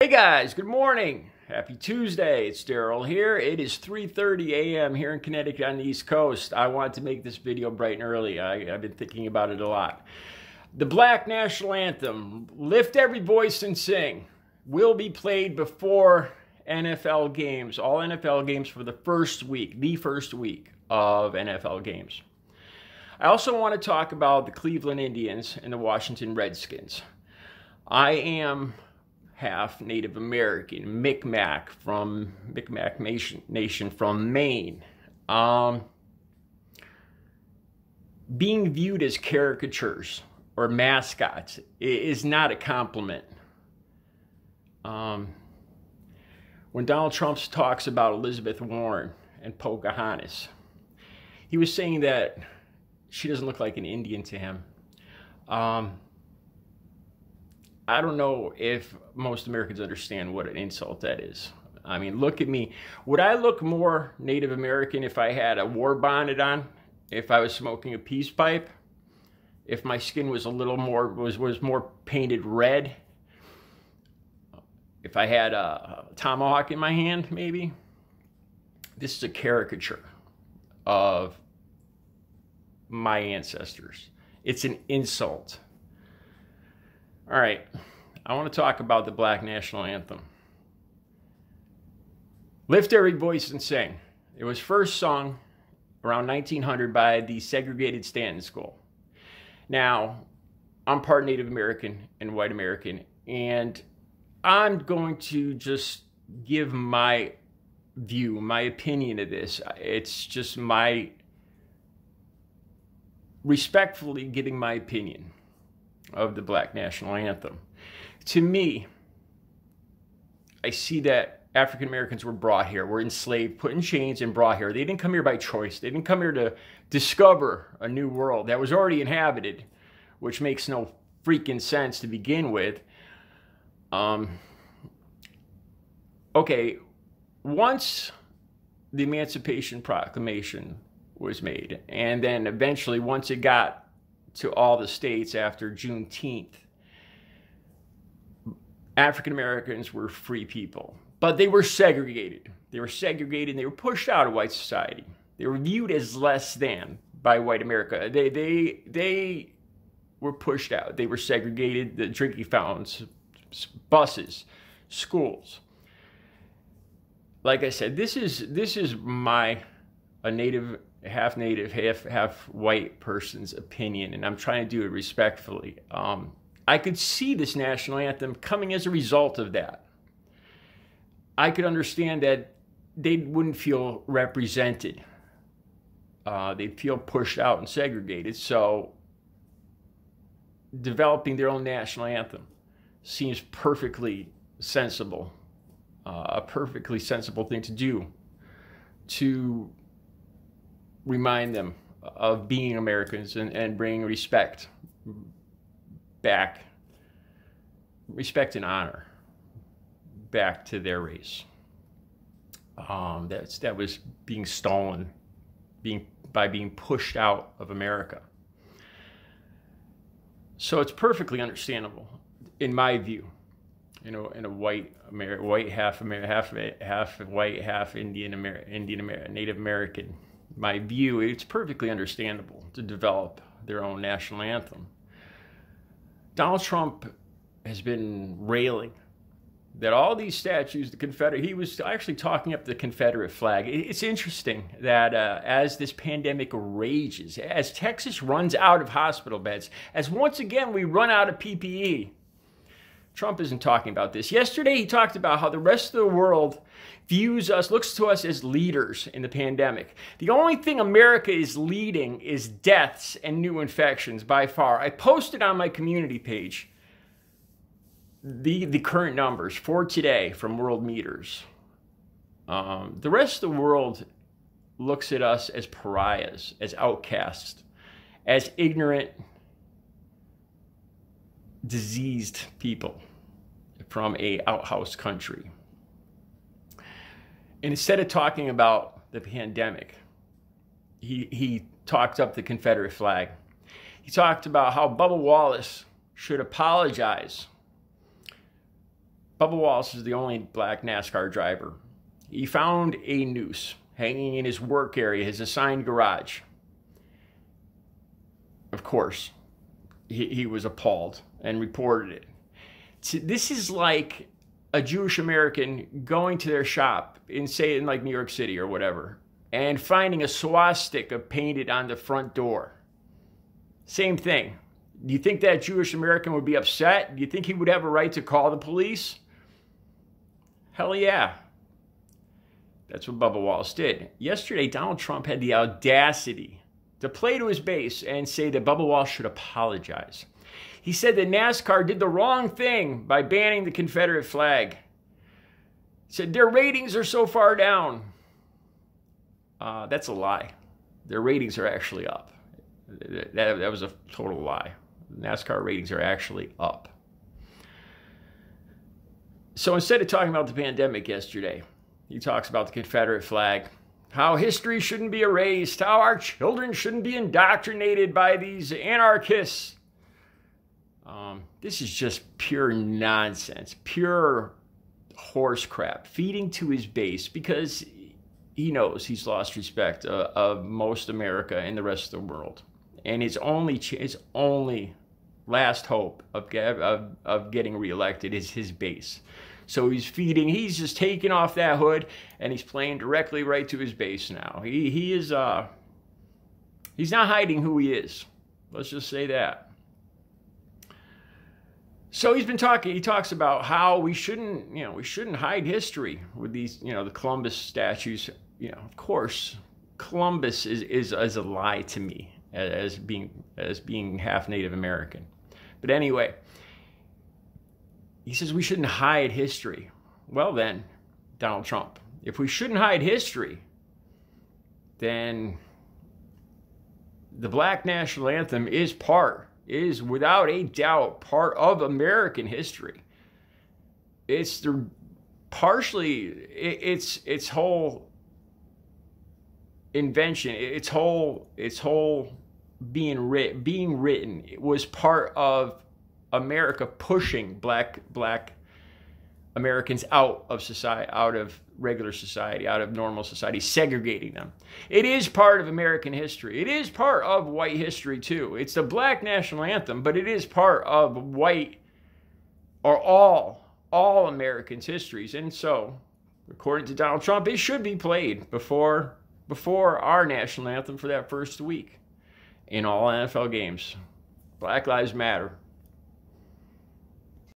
Hey guys, good morning. Happy Tuesday. It's Daryl here. It is 3:30 a.m. here in Connecticut on the East Coast. I wanted to make this video bright and early. I've been thinking about it a lot. The Black National Anthem, Lift Every Voice and Sing, will be played before N.F.L. games, all N.F.L. games for the first week of N.F.L. games. I also want to talk about the Cleveland Indians and the Washington Redskins. I am half Native American, Micmac Nation from Maine. Being viewed as caricatures or mascots is not a compliment. When Donald Trump talks about Elizabeth Warren and Pocahontas, he was saying that she doesn't look like an Indian to him. I don't know if most Americans understand what an insult that is. I mean, look at me. Would I look more Native American if I had a war bonnet on? If I was smoking a peace pipe? If my skin was a little more, was more painted red? If I had a tomahawk in my hand, maybe? This is a caricature of my ancestors. It's an insult. All right, I want to talk about the Black National Anthem. Lift Every Voice and Sing. It was first sung around 1900 by the segregated Stanton School. Now, I'm part Native American and white American, and I'm going to just give my view, my opinion of this. It's just my respectfully giving my opinion of the Black National Anthem. To me, I see that African Americans were brought here, were enslaved, put in chains, and brought here. They didn't come here by choice. They didn't come here to discover a new world that was already inhabited, which makes no freaking sense to begin with. Okay, once the Emancipation Proclamation was made, and then eventually once it got to all the states after Juneteenth, African Americans were free people, but they were segregated. They were segregated and they were pushed out of white society. They were viewed as less than by white America. They were pushed out. They were segregated, the drinking fountains, buses, schools. Like I said, this is my half native, half white person's opinion, and I'm trying to do it respectfully. I could see this national anthem coming as a result of that. I could understand that they wouldn't feel represented. They'd feel pushed out and segregated, so developing their own national anthem seems perfectly sensible, a perfectly sensible thing to do, to remind them of being Americans and bring respect back, respect and honor back to their race. That was being stolen, by being pushed out of America. So it's perfectly understandable, in my view, you know, in a white half white, half Native American. My view, it's perfectly understandable to develop their own national anthem. Donald Trump has been railing that all these statues, the Confederate, he was actually talking up the Confederate flag. It's interesting that as this pandemic rages, as Texas runs out of hospital beds, as once again we run out of PPE, Trump isn't talking about this. Yesterday, he talked about how the rest of the world views us, looks to us as leaders in the pandemic. The only thing America is leading is deaths and new infections by far. I posted on my community page the current numbers for today from World Meters. The rest of the world looks at us as pariahs, as outcasts, as ignorant, diseased people from a outhouse country. And instead of talking about the pandemic, he talked up the Confederate flag. He talked about how Bubba Wallace should apologize Bubba Wallace is the only black NASCAR driver. He found a noose hanging in his work area, his assigned garage. Of course, he was appalled and reported it. This is like a Jewish American going to their shop in, say, in like New York City or whatever, and finding a swastika painted on the front door. Same thing. Do you think that Jewish American would be upset? Do you think he would have a right to call the police? Hell yeah. That's what Bubba Wallace did. Yesterday, Donald Trump had the audacity to play to his base and say that Bubba Wallace should apologize. He said that NASCAR did the wrong thing by banning the Confederate flag. He said their ratings are so far down. That's a lie. Their ratings are actually up. That was a total lie. NASCAR ratings are actually up. So instead of talking about the pandemic yesterday, he talks about the Confederate flag, how history shouldn't be erased, how our children shouldn't be indoctrinated by these anarchists. This is just pure nonsense, pure horse crap, feeding to his base because he knows he's lost respect of most America and the rest of the world. And his only last hope of getting reelected is his base. So he's just taking off that hood and he's playing directly right to his base now. He's not hiding who he is. Let's just say that. So he talks about how we shouldn't hide history with these, the Columbus statues. Of course, Columbus is a lie to me as being half Native American. But anyway, he says we shouldn't hide history. Well then, Donald Trump, if we shouldn't hide history, then the Black National Anthem is without a doubt part of American history. It's its whole invention, its whole being written. It was part of America pushing black Americans out of society, out of regular society, out of normal society, segregating them. It is part of American history. It is part of white history too. It's the Black National Anthem, but it is part of white or all Americans' histories. And so, according to Donald Trump, it should be played before our national anthem for that first week in all N.F.L. games. Black Lives Matter.